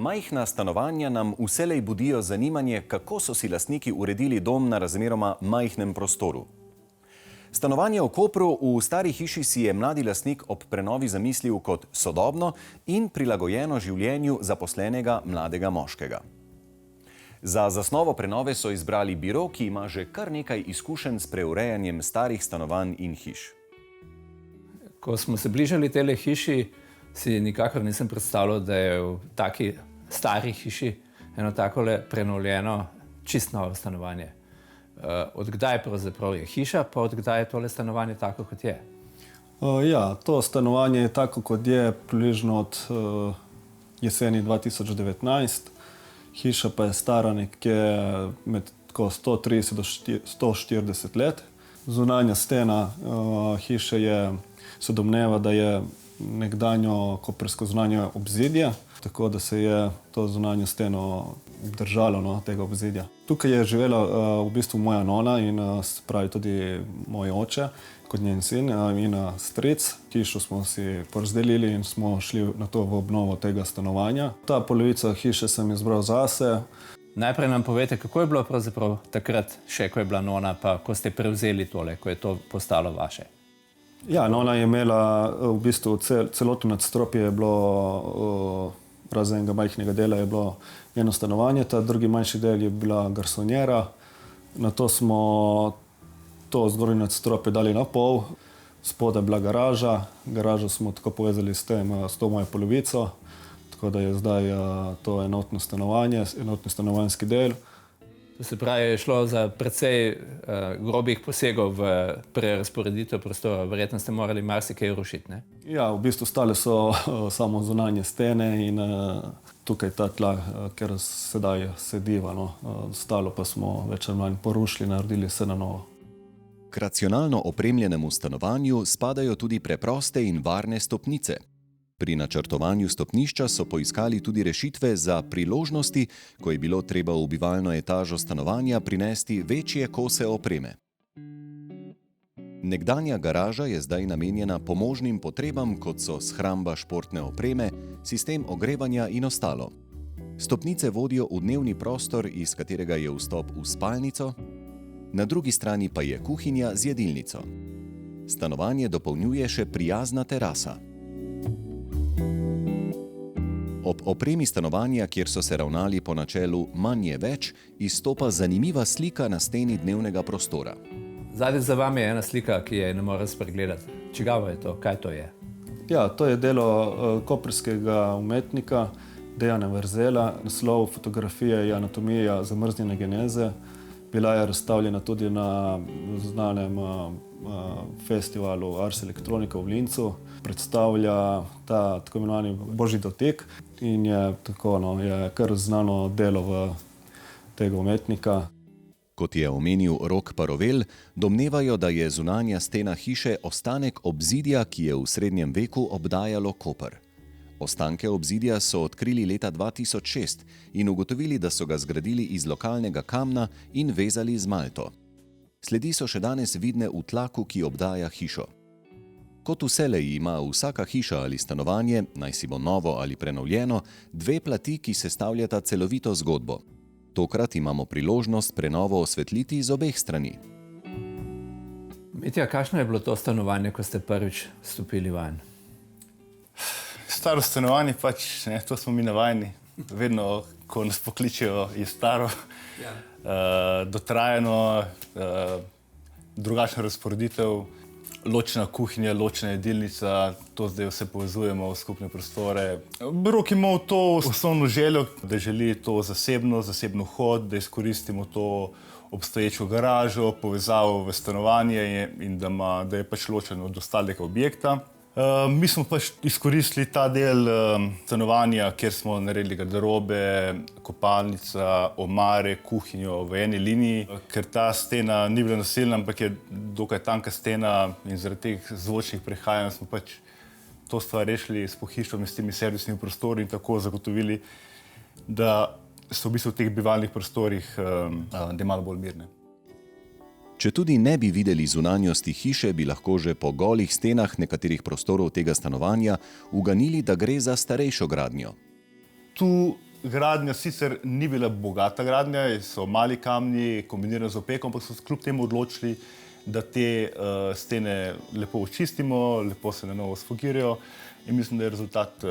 Majhna stanovanja nam vselej budijo zanimanje, kako so si lastniki uredili dom na razmeroma majhnem prostoru. Stanovanje v Kopru v stari hiši si je mladi lastnik ob prenovi zamislil kot sodobno in prilagojeno življenju zaposlenega mladega moškega. Za zasnovo prenove so izbrali biro, ki ima že kar nekaj izkušenj s preurejanjem starih stanovanj in hiš. Ko smo se bližali tele hiši, si nikakor nisem predstavljal, da je v taki stari hiši eno takole prenovljeno, čist novo stanovanje. Od kdaj pravzaprav je hiša, pa od kdaj je tole stanovanje tako, kot je? Ja, to stanovanje je tako, kot je približno od jeseni 2019. Hiša pa je stara nekje med 130 do 140 let. Zunanja stena hiše se domneva, da je nekdanjo koprsko zunanje obzidje, tako da se je to zunanjo steno obdržalo tega obzidja. Tukaj je živela v bistvu moja nona in pravi tudi moj oče, kot njen sin in stric. Hišo smo si porazdelili in smo šli na to v obnovo tega stanovanja. Ta polovica hiše sem izbral zase. Najprej nam povete, kako je bilo pravzaprav takrat še, ko je bila nona, pa ko ste prevzeli tole, ko je to postalo vaše? Ja, nona je imela v bistvu celotno nadstropje je bilo, razen enega majhnega dela je bilo njeno stanovanje, ta drugi manjši del je bila garsonjera. Nato smo to zgornje nadstropje dali na pol, spodaj je bila garaža. Garažo smo tako povezali s to mojo polovico, tako da je zdaj to enotno stanovanje, enotni stanovanjski del. To se pravi, je šlo za precej grobih posegov v prerazporeditev prostora. Verjetno ste morali marsikaj rušiti, ne? Ja, v bistvu stale so samo zunanje stene in tukaj ta tla, ker sedaj sediva. Stalo pa smo več ali manj porušili, naredili vse na novo. K racionalno opremljenemu stanovanju spadajo tudi preproste in varne stopnice. Pri načrtovanju stopnišča so poiskali tudi rešitve za priložnosti, ko je bilo treba v bivalno etažo stanovanja prinesti večje kose opreme. Nekdanja garaža je zdaj namenjena pomožnim potrebam, kot so shramba športne opreme, sistem ogrevanja in ostalo. Stopnice vodijo v dnevni prostor, iz katerega je vstop v spalnico, na drugi strani pa je kuhinja z jedilnico. Stanovanje dopolnjuje še prijazna terasa. Ob opremi stanovanja, kjer so se ravnali po načelu manj je več, izstopa zanimiva slika na steni dnevnega prostora. Zadaj za vami je ena slika, ki je ne morem spregledati. Čigava je to? Kaj to je? Ja, to je delo koprskega umetnika Dejana Verzela. Naslov fotografije je Anatomija zamrznjene geneze. Bila je razstavljena tudi na znanem festivalu Ars Electronica v Lincu. Predstavlja ta tako imenovani Božji dotik in je je kar znano delo tega umetnika. Kot je omenil Rok Parovel, domnevajo, da je zunanja stena hiše ostanek obzidja, ki je v srednjem veku obdajalo Koper. Ostanke obzidja so odkrili leta 2006 in ugotovili, da so ga zgradili iz lokalnega kamna in vezali z malto. Sledi so še danes vidne v tlaku, ki obdaja hišo. Kot vselej ima vsaka hiša ali stanovanje, naj si bo novo ali prenovljeno, dve plati, ki sestavljata celovito zgodbo. Tokrat imamo priložnost prenovo osvetliti z obeh strani. Mitja, kakšno je bilo to stanovanje, ko ste prvič stopili vanj? Staro stanovanje pač, to smo mi navajeni. Vedno, ko nas pokličejo, je staro, dotrajano, drugačna razporeditev, ločena kuhinja, ločena jedilnica, to zdaj vse povezujemo v skupne prostore. Rok ima to osnovno željo, da želi to zasebno vhod, da izkoristimo to obstoječo garažo, povezavo v stanovanje in da je pač ločeno od ostalega objekta. Mi smo pač izkoristili ta del stanovanja, kjer smo naredili garderobe, kopalnica, omare, kuhinjo v eni liniji, ker ta stena ni bila nasilna, ampak je dokaj tanka stena in zaradi teh zvočnih prehajanj smo pač to stvar rešili s pohištvom in s temi servisnimi prostori in tako zagotovili, da so v bistvu v teh bivalnih prostorih, da je malo bolj mirne. Če tudi ne bi videli zunanjosti hiše, bi lahko že po golih stenah nekaterih prostorov tega stanovanja uganili, da gre za starejšo gradnjo. Tu Gradnja sicer ni bila bogata gradnja, so mali kamni kombinirani z opekom, ampak so kljub temu odločili, da te stene lepo očistimo, lepo se na novo sfogirajo in mislim, da je rezultat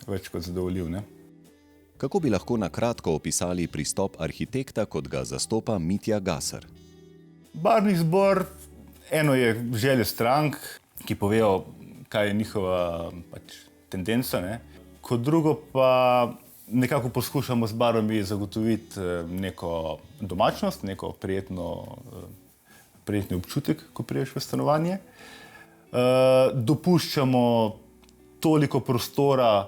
več kot zadovoljiv, ne? Kako bi lahko na kratko opisali pristop arhitekta, kot ga zastopa Mitja Gasar? Barvni zbor, eno je želje strank, ki povejo, kaj je njihova tendenca, ne? Kot drugo pa nekako poskušamo z barvami zagotoviti neko domačnost, neko prijetni občutek, ko prideš v stanovanje. Dopuščamo toliko prostora,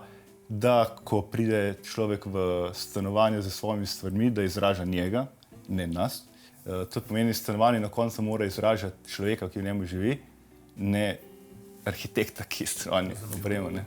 da ko pride človek v stanovanje z svojimi stvarmi, da izraža njega, ne nas. To pomeni, stanovanje na koncu mora izražati človeka, ki v njemu živi, ne arhitekta, ki je stanovanje oprema, ne.